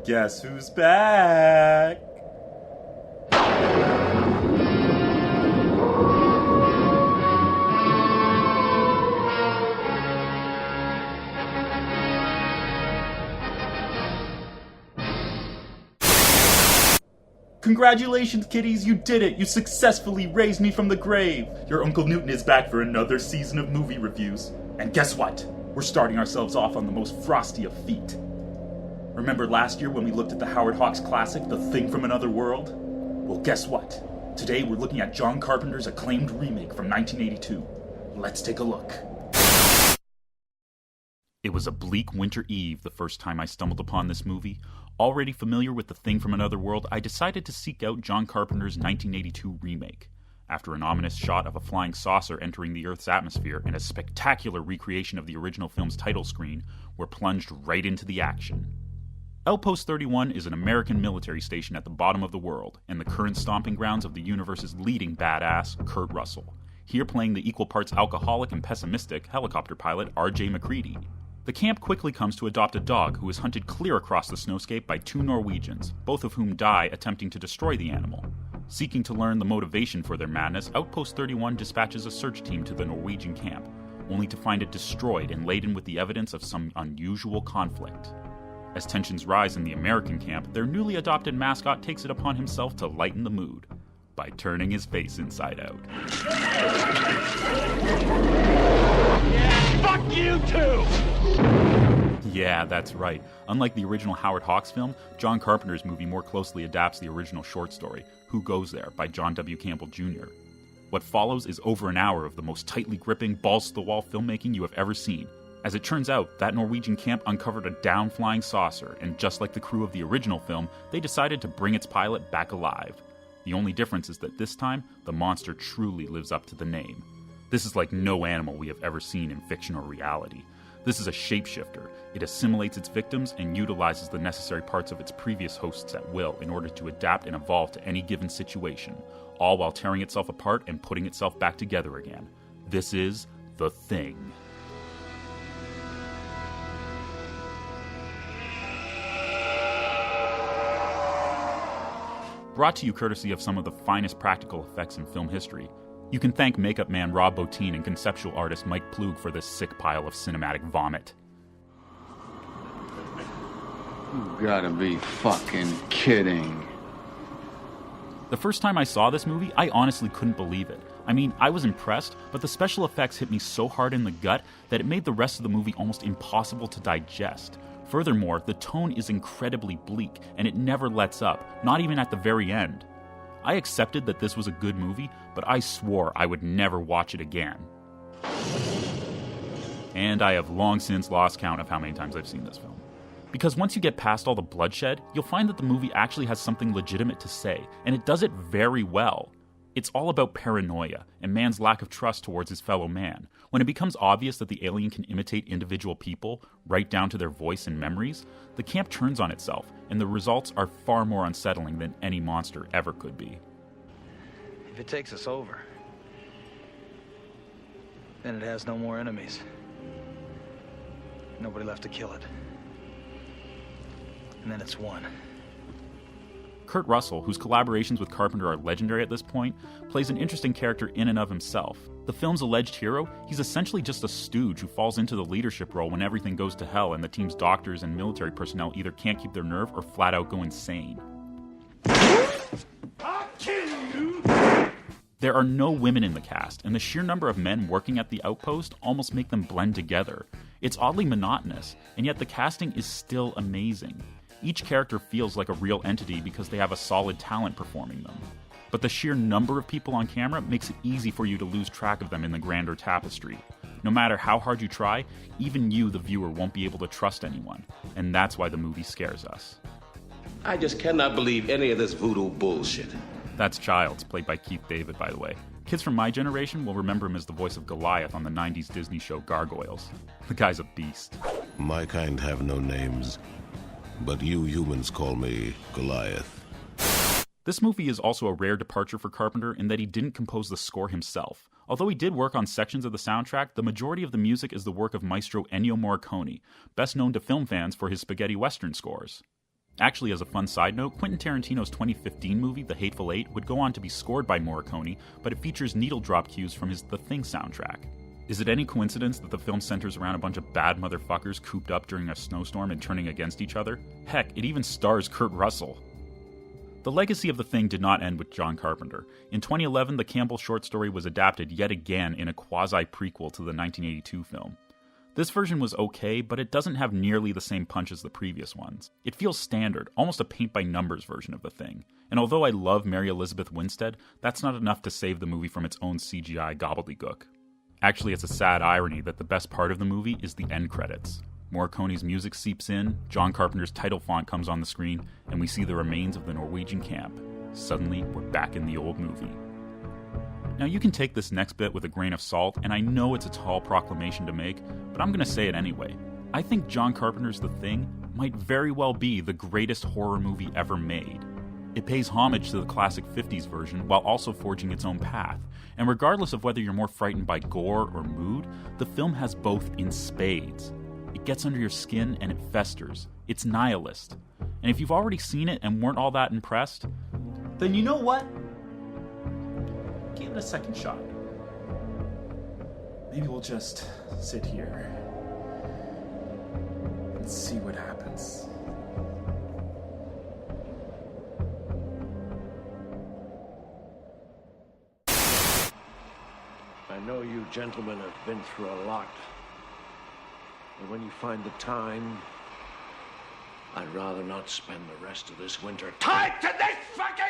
Guess who's back? Congratulations, kiddies, you did it! You successfully raised me from the grave! Your Uncle Newton is back for another season of movie reviews. And guess what? We're starting ourselves off on the most frosty of feet. Remember last year when we looked at the Howard Hawks classic, The Thing from Another World? Well, guess what? Today we're looking at John Carpenter's acclaimed remake from 1982. Let's take a look. It was a bleak winter eve the first time I stumbled upon this movie. Already familiar with The Thing from Another World, I decided to seek out John Carpenter's 1982 remake. After an ominous shot of a flying saucer entering the Earth's atmosphere and a spectacular recreation of the original film's title screen, we're plunged right into the action. Outpost 31 is an American military station at the bottom of the world, and the current stomping grounds of the universe's leading badass, Kurt Russell. Here playing the equal parts alcoholic and pessimistic helicopter pilot R.J. McCready. The camp quickly comes to adopt a dog who is hunted clear across the snowscape by two Norwegians, both of whom die attempting to destroy the animal. Seeking to learn the motivation for their madness, Outpost 31 dispatches a search team to the Norwegian camp, only to find it destroyed and laden with the evidence of some unusual conflict. As tensions rise in the American camp, their newly adopted mascot takes it upon himself to lighten the mood by turning his face inside out. Yeah, fuck you too! Yeah, that's right. Unlike the original Howard Hawks film, John Carpenter's movie more closely adapts the original short story, Who Goes There, by John W. Campbell Jr. What follows is over an hour of the most tightly gripping, balls-to-the-wall filmmaking you have ever seen. As it turns out, that Norwegian camp uncovered a down-flying saucer, and just like the crew of the original film, they decided to bring its pilot back alive. The only difference is that this time, the monster truly lives up to the name. This is like no animal we have ever seen in fiction or reality. This is a shapeshifter. It assimilates its victims and utilizes the necessary parts of its previous hosts at will in order to adapt and evolve to any given situation, all while tearing itself apart and putting itself back together again. This is The Thing. Brought to you courtesy of some of the finest practical effects in film history. You can thank makeup man Rob Bottin and conceptual artist Mike Ploog for this sick pile of cinematic vomit. You gotta be fucking kidding. The first time I saw this movie, I honestly couldn't believe it. I mean, I was impressed, but the special effects hit me so hard in the gut that it made the rest of the movie almost impossible to digest. Furthermore, the tone is incredibly bleak, and it never lets up, not even at the very end. I accepted that this was a good movie, but I swore I would never watch it again. And I have long since lost count of how many times I've seen this film. Because once you get past all the bloodshed, you'll find that the movie actually has something legitimate to say, and it does it very well. It's all about paranoia and man's lack of trust towards his fellow man. When it becomes obvious that the alien can imitate individual people, right down to their voice and memories, the camp turns on itself, and the results are far more unsettling than any monster ever could be. If it takes us over, then it has no more enemies. Nobody left to kill it. And then it's won. Kurt Russell, whose collaborations with Carpenter are legendary at this point, plays an interesting character in and of himself. The film's alleged hero, he's essentially just a stooge who falls into the leadership role when everything goes to hell and the team's doctors and military personnel either can't keep their nerve or flat out go insane. I'll kill you! There are no women in the cast, and the sheer number of men working at the outpost almost make them blend together. It's oddly monotonous, and yet the casting is still amazing. Each character feels like a real entity because they have a solid talent performing them. But the sheer number of people on camera makes it easy for you to lose track of them in the grander tapestry. No matter how hard you try, even you, the viewer, won't be able to trust anyone. And that's why the movie scares us. I just cannot believe any of this voodoo bullshit. That's Childs, played by Keith David, by the way. Kids from my generation will remember him as the voice of Goliath on the 90s Disney show Gargoyles. The guy's a beast. My kind have no names, but you humans call me Goliath. This movie is also a rare departure for Carpenter in that he didn't compose the score himself. Although he did work on sections of the soundtrack, the majority of the music is the work of maestro Ennio Morricone, best known to film fans for his spaghetti western scores. Actually, as a fun side note, Quentin Tarantino's 2015 movie, The Hateful Eight, would go on to be scored by Morricone, but it features needle drop cues from his The Thing soundtrack. Is it any coincidence that the film centers around a bunch of bad motherfuckers cooped up during a snowstorm and turning against each other? Heck, it even stars Kurt Russell. The legacy of The Thing did not end with John Carpenter. In 2011, the Campbell short story was adapted yet again in a quasi-prequel to the 1982 film. This version was okay, but it doesn't have nearly the same punch as the previous ones. It feels standard, almost a paint-by-numbers version of The Thing. And although I love Mary Elizabeth Winstead, that's not enough to save the movie from its own CGI gobbledygook. Actually, it's a sad irony that the best part of the movie is the end credits. Morricone's music seeps in, John Carpenter's title font comes on the screen, and we see the remains of the Norwegian camp. Suddenly, we're back in the old movie. Now, you can take this next bit with a grain of salt, and I know it's a tall proclamation to make, but I'm going to say it anyway. I think John Carpenter's The Thing might very well be the greatest horror movie ever made. It pays homage to the classic 50s version while also forging its own path, and regardless of whether you're more frightened by gore or mood, the film has both in spades. It gets under your skin and it festers. It's nihilist. And if you've already seen it and weren't all that impressed, then you know what? Give it a second shot. Maybe we'll just sit here and see what happens. I know you gentlemen have been through a lot. And when you find the time, I'd rather not spend the rest of this winter tied to this fucking